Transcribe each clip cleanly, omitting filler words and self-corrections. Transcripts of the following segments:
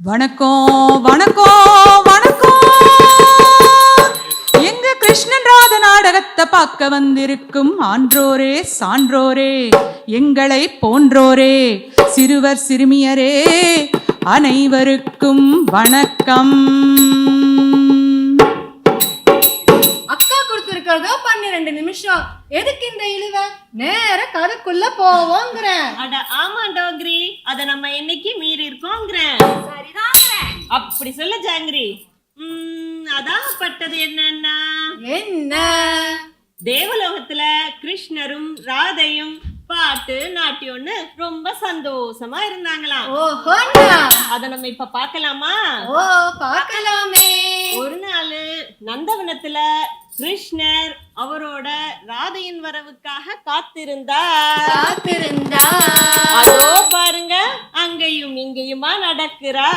வணக்கம் வணக்கம் வணக்கம். எங்க கிருஷ்ணன் ராத நாடகத்தை பார்க்க வந்திருக்கும் ஆன்றோரே சான்றோரே எங்களை போன்றோரே சிறுவர் சிறுமியரே அனைவருக்கும் வணக்கம். அக்கா கொடுத்திருக்கிறதோ 12 நிமிஷம். எதுக்கு இந்த இழுவ? நேர கதைக்குள்ள போவோங்கிறேன். அட ஆமா டோக்ரி, அத நம்ம என்னைக்கு மீறி இருக்கோங்கிறேன். சரிதாங்கிறேன். அப்படி சொல்ல ஜாங்கிரி. அதாகப்பட்டது என்னன்னா, என்ன தேவலோகத்துல கிருஷ்ணரும் ராதையும் பாட்டு நாட்டியம்னு ரொம்ப சந்தோஷமா இருந்தாங்களாம். ஓஹோ, அத நம்ம இப்ப பார்க்கலாமா? ஓ பார்க்கலாமே. ஒரு நாள் நந்தவனத்துல கிருஷ்ணர் அவரோட ராதையின் வரவுக்காக காத்திருந்தார். அதோ பாருங்க, அங்கேயும் இங்கேயுமா நடக்கிறா.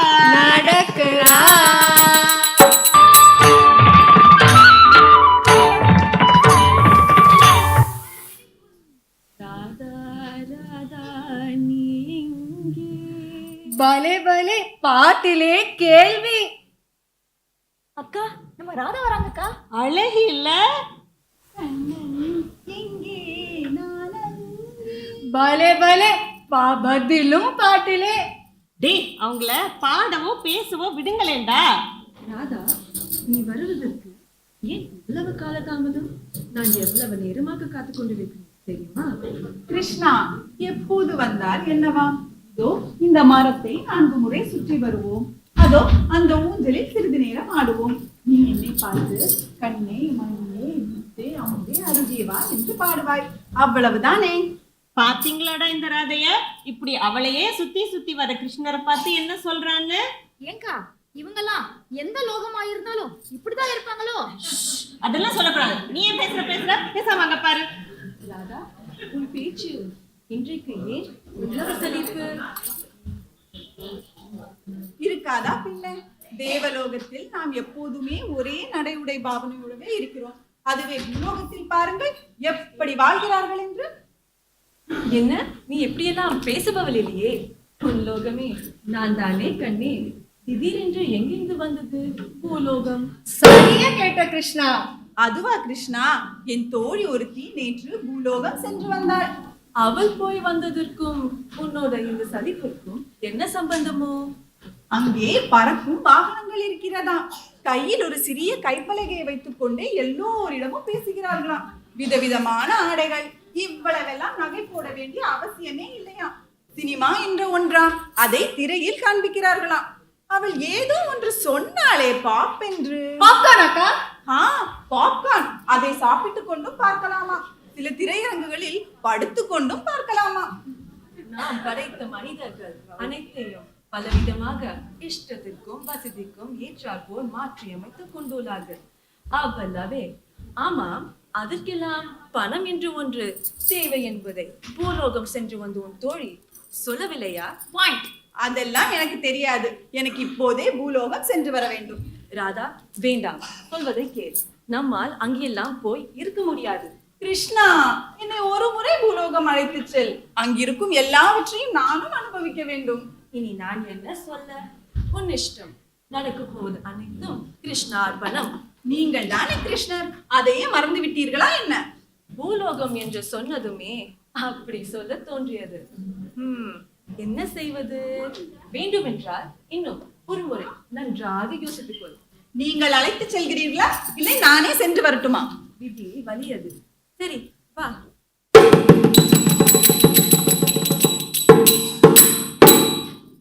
பலே பலே, பாட்டிலே கேள்வி. அக்கா, நம்ம ராதா வராங்கக்கா. அழகி இல்ல? பலே பலே, பதிலும் பாட்டிலே. டே, அவங்கள பாடவோ பேசவோ விடுங்களேண்டா. ராதா, நீ வருவதற்கு ஏன் இவ்வளவு கால தாமதம்? நான் எவ்வளவு நேரமாக காத்துக் கொண்டிருக்கிறேன் தெரியுமா? கிருஷ்ணா, எப்போது வந்தால் என்னவா? இதோ இந்த மரத்தை 4 முறை சுற்றி வருவோம். அதோ அந்த ஊஞ்சலில் சிறிது நேரம் ஆடுவோம். நீ என்னை பார்த்து கண்ணே மணியே முத்தே அமுதே அருகேவா என்று பாடுவாய். அவ்வளவுதானே. பாத்தீங்களாடா இந்த ராதைய? இப்படி அவளையே சுத்தி சுத்தி வர கிருஷ்ணரை பார்த்து என்ன சொல்றான்னு? ஏங்கா, இவங்கெல்லாம் எந்த லோகமா இருந்தாலும் இப்படிதான் இருப்பாங்களோ? அதெல்லாம் சொல்லக்கூடாது. நீ ஏன் பேசுற பேசாம அங்க பாரு. ராதா, உன் பேச்சு இன்றைக்கு ஏன் இவ்வளவு சலிப்பு? இருக்காதா பின்ன? தேவலோகத்தில் நாம் எப்போதுமே ஒரே நடையுடை பாவனையோடவே இருக்கிறோம். அதுவே பூலோகத்தில் பாருங்கள் எப்படி வாழ்கிறார்கள் என்று. என்ன, நீ எப்படியெல்லாம் பேசுபவள் இல்லையே? உன் லோகமே நான் தானே கண்ணே. திடீரென்று எங்கிருந்து வந்தது பூலோகம்? சரியா கேட்ட கிருஷ்ணா. அதுவா கிருஷ்ணா, என் தோழி ஒருத்தி நேற்று பூலோகம் சென்று வந்தாள். அவள் போய் வந்ததற்கும் உன்னோட இந்த சலிப்புக்கும் என்ன சம்பந்தமோ? அங்கே பறக்கும் வாகனங்கள் இருக்கிறதா. கையில் ஒரு சிறிய கைப்பலகையை வைத்துக் கொண்டே எல்லோரிடமும் பேசுகிறார்களாம். விதவிதமான ஆடைகள். இவ்வளவெல்லாம் நகை போட வேண்டிய அவசியமே இல்லையா. சினிமா என்ற ஒன்றாம், அதை திரையில் காண்பிக்கிறார்களாம். அவள் ஏதோ ஒன்று சொன்னாளே, பாப் என்று. பாப்கார்ன் அக்கா. பாப்கார்ன். அதை சாப்பிட்டுக் கொண்டும் பார்க்கலாமா. சில திரையரங்குகளில் படுத்து கொண்டும் பார்க்கலாமா. நாம் படைத்த மனிதர்கள் அனைத்தையும் பலவிதமாக இஷ்டத்திற்கும் வசதிக்கும் ஏற்றாற்போல் மாற்றி அமைத்துக் கொண்டுள்ளார்கள். அவ்வளவே. ஆமாம், அதற்கெல்லாம் பணம் என்று ஒன்று தேவை என்பதை பூலோகம் சென்று வந்து உன் தோழி சொல்லவில்லையா? பாயிண்ட். அதெல்லாம் எனக்கு தெரியாது. எனக்கு இப்போதே பூலோகம் சென்று வர வேண்டும். ராதா, வேண்டாம், சொல்வதை கேள். நம்மால் அங்கெல்லாம் போய் இருக்க முடியாது. கிருஷ்ணா, என்னை ஒரு முறை பூலோகம் அழைத்து செல். அங்கிருக்கும் எல்லாவற்றையும் நானும் அனுபவிக்க வேண்டும். இனி நான் என்ன சொல்ல? உன் இஷ்டம். நடக்க போவது அனைத்தும் கிருஷ்ணா அர்ப்பணம். நீங்கள் தானே கிருஷ்ணர், அதையே மறந்து விட்டீர்களா என்ன? பூலோகம் என்று சொன்னதுமே அப்படி சொல்ல தோன்றியது. என்ன செய்வது? வேண்டுமென்றால் இன்னும் ஒரு முறை நன்றாக யோசித்துக் கொள். நீங்கள் அழைத்து செல்கிறீர்களா, இல்லை நானே சென்று வரட்டுமா? விதி வலியது. சரி, வா.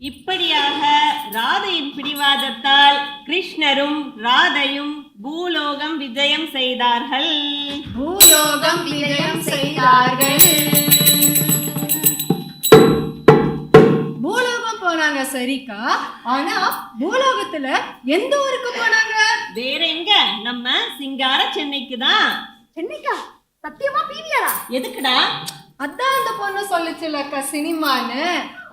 இப்படியாக ராதையின் பிடிவாதத்தால் கிருஷ்ணரும் ராதையும் பூலோகம் விஜயம் செய்தார்கள். பூலோகம் போனாங்க சரிக்கா. ஆனா பூலோகத்துல எந்த ஊருக்கு போனாங்க? வேற எங்க, நம்ம சிங்கார சென்னைக்கு தான். சென்னைக்கா? சத்தியமா பிவிஆரா? எதுக்குடா? அதான் அந்த பொண்ணு சொல்லுச்சுலக்கா சினிமான்னு.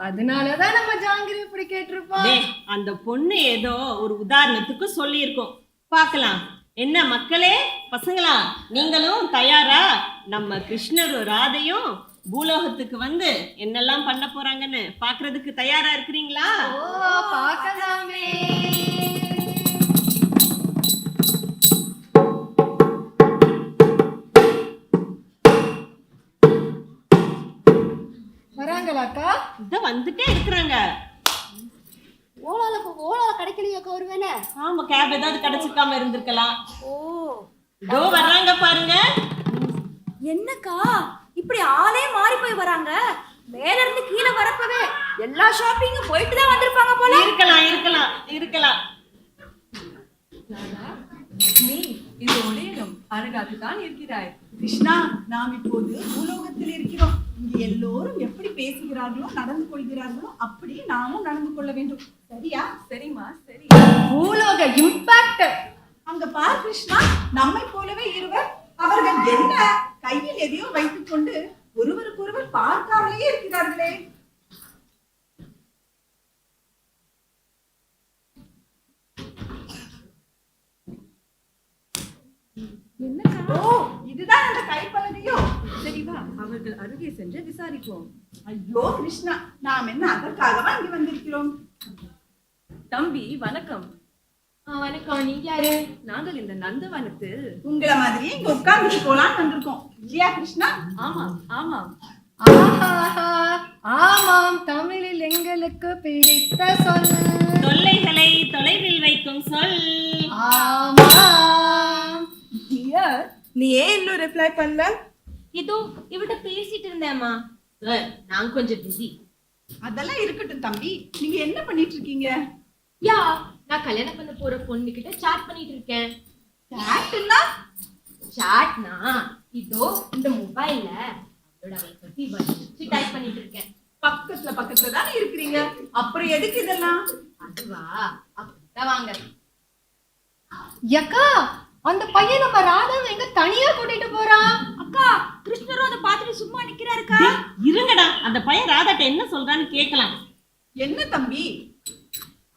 அதனாலதான் நம்ம ஜாங்கிரி இப்படி கேட்டிருப்போம். அந்த பொண்ணு ஏதோ ஒரு உதாரணத்துக்கு சொல்லி இருக்கோம். பார்க்கலாம். என்ன மக்களே, பசங்களா, நீங்களும் தயாரா? நம்ம கிருஷ்ணரும் ராதையும் பூலோகத்துக்கு வந்து என்னெல்லாம் பண்ண போறாங்கன்னு பாக்குறதுக்கு தயாரா இருக்கிறீங்களா? ஓ பார்க்கலாமே. வராங்களாக்கா? இத வந்துட்டே இருக்கிறாங்க. ஓலால கிடைக்கலையாக்கா ஒருவேளை? ஆமா, கேப் ஏதாவது கிடைச்சிருக்காம இருந்திருக்கலாம். ஓ இதோ வர்றாங்க பாருங்க. என்னக்கா இப்படி ஆளே மாறி போய் வராங்க? மேல இருந்து கீழே வரப்பவே எல்லா ஷாப்பிங்கும் போயிட்டு தான் வந்திருப்பாங்க போல. இருக்கலாம். நீ இந்த உடையிலும் அழகாகத்தான் இருக்கிறாய். கிருஷ்ணா, நாம் இப்போது பூலோகத்தில் இருக்கிறோம். இங்கு எல்லோரும் எப்படி பேசுகிறார்களோ நடந்து கொள்கிறார்களோ அப்படி நாமும் நடந்து கொள்ள வேண்டும். சரியா? சரிம்மா சரி. பூலோக இம்பாக்ட். அங்க பார் கிருஷ்ணா, நம்மை போலவே இருவர். அவர்கள் என்ன கையில் எதையோ வைத்துக் கொண்டு ஒருவருக்கொருவர் பார்க்காமலேயே இருக்கிறார்களே. ஓ, இதுதான் அந்த கைப்பலகையோ? சரி வா, அவர்கள் அருகே சென்று விசாரிப்போம். ஐயோ கிருஷ்ணா, நாம் என்ன அதற்காகவா இங்கு வந்திருக்கிறோம்? தம்பி வணக்கம். வணக்கம். நீங்க யாரு? நாங்கள் இந்த நந்தவனத்தில். உங்களை மாதிரியே இங்க உட்கார்ந்துட்டு போலான்னு வந்திருக்கோம் இல்லையா கிருஷ்ணா? ஆமாம். ஆஹா, ஆமாம். தமிழில் எங்களுக்கு பிடித்த சொல். தொல்லைகளை தொலைவில் வைக்கும் சொல். ஆமாம். நீ ஏன் இன்னும் ரிப்ளை பண்ணல? இதோ இவட்ட பேசிட்டு இருந்தேம்மா. சார், நான் கொஞ்சம் பிஸி. அதெல்லாம் இருக்கட்டும் தம்பி, நீங்க என்ன பண்ணிட்டு இருக்கீங்க? யா, நான் கல்யாணம் பண்ண போற பொண்ணு கிட்ட சாட் பண்ணிட்டு இருக்கேன். சாட்னா இதோ இந்த மொபைல்ல அவளை பத்தி வச்சு டைப் பண்ணிட்டு இருக்கேன். பக்கத்துல தானே இருக்கிறீங்க, அப்புறம் எதுக்கு இதெல்லாம்? அதுவா, அப்படிதான் வாங்க. யக்கா, அந்த பையன் நம்ம ராதாவை எங்க தனியா கூட்டிட்டு போறான்? அக்கா, கிருஷ்ணரும் அதை பார்த்துட்டு சும்மா நிக்கிறாருக்கா. இருங்கடா, அந்த பையன் ராதாட்ட என்ன சொல்றான்னு கேட்கலாம். என்ன தம்பி?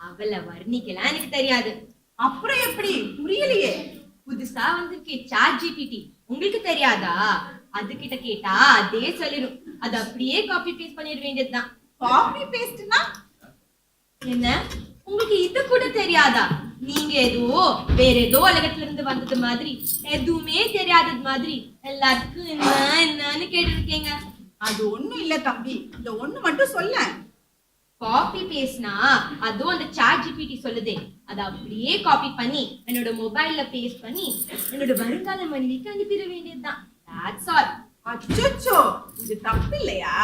அவளை வர்ணிக்கலாம் எனக்கு தெரியாது. அப்புறம் எப்படி? புரியலையே. புதுசா வந்திருக்கே சாட் ஜிபிடி, உங்களுக்கு தெரியாதா? அது கிட்ட கேட்டா அதே சொல்லிடும். அது அப்படியே காப்பி பேஸ்ட் பண்ணிட வேண்டியதுதான். காப்பி பேஸ்ட்னா என்ன, உங்களுக்கு இது கூட தெரியாதா? நீங்க ஏதோ வேற ஏதோ உலகத்துல இருந்து வந்தது மாதிரி, எதுவுமே தெரியாதது மாதிரி எல்லாருக்கும் என்னன்னு கேட்டு இருக்கீங்க. அது ஒண்ணும் இல்ல தம்பி, இந்த ஒண்ணு மட்டும் சொல்ல. காப்பி பேஸ்ட்னா அதுவும் அந்த சாட் ஜிபிடி சொல்லுதே, அதை அப்படியே காப்பி பண்ணி என்னோட மொபைல்ல பேஸ்ட் பண்ணி என்னோட வருங்கால மனைவிக்கு அனுப்பிட வேண்டியதுதான். That's all. அச்சோ, இது தப்பு இல்லையா?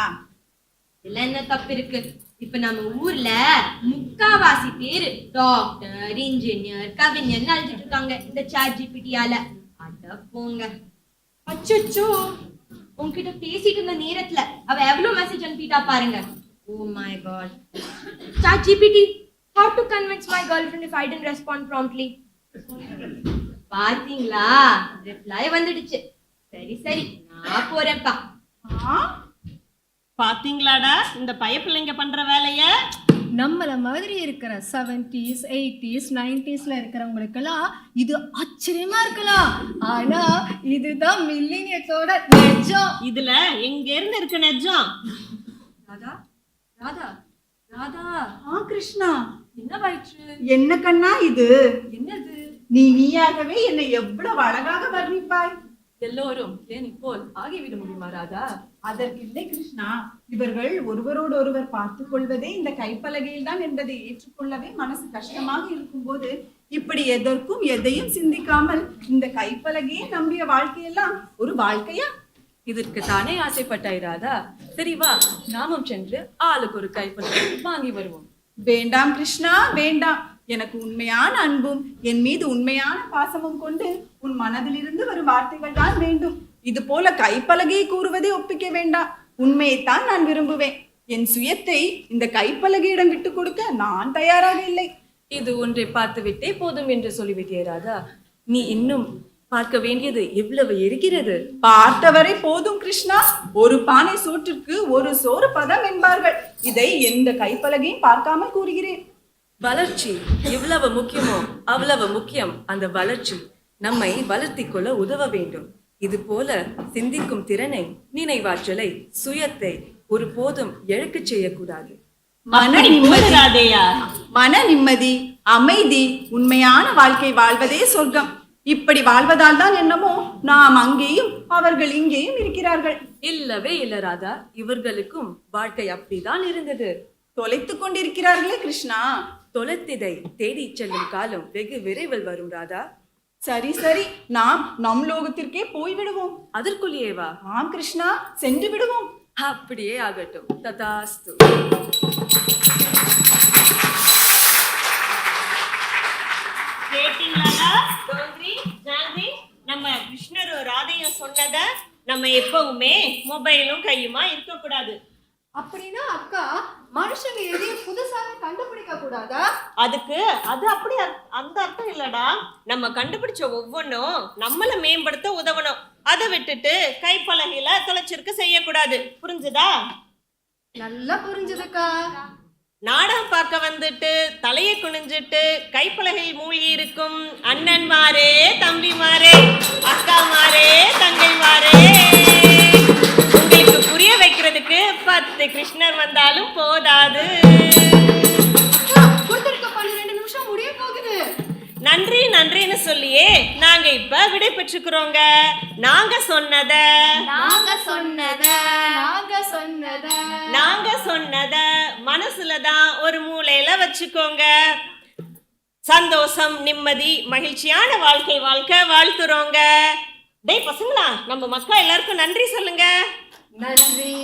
இதுல என்ன தப்பு இருக்கு? இப்ப நம்ம ஊர்ல முக்காவாசி பேரு டாக்டர், இன்ஜினியர், கவிஞர் அழிச்சிட்டு இருக்காங்க இந்த சாட் ஜிபிடியால. அட போங்க. அச்சோ, உன்கிட்ட பேசிட்டு இருந்த நேரத்துல அவ எவ்வளவு மெசேஜ் அனுப்பிட்டா பாருங்க. Oh my god. Chat GPT, how to convince my girlfriend if I didn't respond promptly? பாத்தீங்களா, ரிப்ளை வந்துடுச்சு. சரி, நான் போறேன்ப்பா. பாத்தீங்களாடா இந்த பயப்பிள்ளைங்க பண்ற வேலைய? நம்மள மாதிரி இருக்கிற 70s, 80s, 90sல இருக்கிறவங்களுக்கெல்லாம் இது ஆச்சரியமா இருக்கலாம். ஆனா இதுதான் மில்லினியத்தோட நிஜம். இதுல எங்க இருந்து இருக்கு நிஜம்? ராதா ராதா ராதா. கிருஷ்ணா, என்ன வயிற்று? என்ன கண்ணா இது? என்னது? நீயாகவே என்னை எவ்வளவு அழகாக வர்ணிப்பாய். எல்லோரும் ஏனி போல் ஆகிவிட முடியுமா ராதா? அதற்கு இல்லை கிருஷ்ணா, இவர்கள் ஒருவரோடு ஒருவர் பார்த்துக் கொள்வதே இந்த கைப்பலகையில் தான் என்பதை ஏற்றுக்கொள்ளவே மனசு கஷ்டமாக இருக்கும்போது இப்படி எதற்கும் எதையும் சிந்திக்காமல் இந்த கைப்பலகையை நம்பிய வாழ்க்கையெல்லாம் ஒரு வாழ்க்கையா? இதற்கு தானே ஆசைப்பட்டாய் ராதா. சரி வா, நாமும் சென்று ஆளுக்கு ஒரு கைப்பலகை வாங்கி வருவோம். வேண்டாம் கிருஷ்ணா, வேண்டாம். எனக்கு உண்மையான அன்பும் என் மீது உண்மையான பாசமும் கொண்டு உன் மனதிலிருந்து வரும் வார்த்தைகள் தான் வேண்டும். இது போல கைப்பலகையை கூறுவதை ஒப்பிக்க வேண்டாம். உண்மையைத்தான் நான் விரும்புவேன். என் சுயத்தை இந்த கைப்பலகையிடம் விட்டு கொடுக்க நான் தயாராக இல்லை. இது ஒன்றை பார்த்து விட்டே போதும் என்று சொல்லிவிட்டே ராதா. நீ இன்னும் பார்க்க வேண்டியது எவ்வளவு இருக்கிறது. பார்த்தவரை போதும் கிருஷ்ணா. ஒரு பானை சோற்றுக்கு ஒரு சோறு பதம் என்பார்கள். இதை எந்த கைப்பலகையும் பார்க்காமல் கூறுகிறேன். வளர்ச்சி எவ்வளவு முக்கியமோ அவ்வளவு முக்கியம் அந்த வளர்ச்சி. நம்மை வளர்த்தி கொள்ள உதவ வேண்டும். இது போல சிந்திக்கும் திறனை, நினைவாற்றலை, சுயத்தை ஒருபோதும் இழக்கச் செய்யக்கூடாது. மன அப்படி போடு நிம்மதி, ராதையா. மன நிம்மதி, அமைதி, உண்மையான வாழ்க்கை வாழ்வதே சொர்க்கம். இப்படி வாழ்வதால் தான் என்னமோ நாம் அங்கேயும் அவர்கள் இங்கேயும் இருக்கிறார்கள். இல்லவே இல்ல ராதா, இவர்களுக்கும் வாழ்க்கை அப்படிதான் இருந்தது. தொலைத்துக் கொண்டிருக்கிறார்களே கிருஷ்ணா. தொலைத்திதை தேடி செல்லும் காலம் வெகு விரைவில் வரும் ராதா. சரி சரி, நாம் நம் லோகத்திற்கே போய்விடுவோம். அதற்குள்ளேயேவா? ஆம் கிருஷ்ணா, சென்று விடுவோம். அப்படியே ஆகட்டும். ததாஸ்து. கேட்டீங்களா தோன்றி ஜான்வி? நம்ம கிருஷ்ணரும் ராதையும் சொன்னத நம்ம எப்பவுமே மொபைலும் கையுமா இருக்கக்கூடாது. அப்படின்னா அக்கா, மனுஷங்க எதையும் புதுசாக கண்டுபிடிக்க கூடாதா? அதுக்கு அது அப்படி அந்த அர்த்தம் இல்லடா. நம்ம கண்டுபிடிச்ச ஒவ்வொன்றும் நம்மள மேம்படுத்த உதவணும். அதை விட்டுட்டு கைப்பலகையில தொலைச்சிருக்க செய்யக்கூடாது. புரிஞ்சுதா? நல்லா புரிஞ்சுதுக்கா. நாடகம் பார்க்க வந்துட்டு தலையை குனிஞ்சிட்டு கைப்பலகையில் மூழ்கி இருக்கும் அண்ணன்மாரே, தம்பிமாரே, அக்காமாரே, தங்கைமாரே, உங்களுக்கு புரிய வைக்கிறதுக்கு 10 கிருஷ்ணர் வந்தாலும் போதாது. அக்கா, கொடுத்திருக்க 12 நிமிஷம் முடிய போகுது. நன்றி நன்றின்னு சொல்லியே நாங்க இப்ப விடை பெற்றுக்கிறோங்க. நாங்க சொன்னத மனசுலதான் ஒரு மூலையில வச்சுக்கோங்க. சந்தோஷம், நிம்மதி, மகிழ்ச்சியான வாழ்க்கை வாழ்க்கை வாழ்த்துறோங்க. டேய் பசங்களா, நம்ம மக்கா எல்லாருக்கும் நன்றி சொல்லுங்க. நன்றி.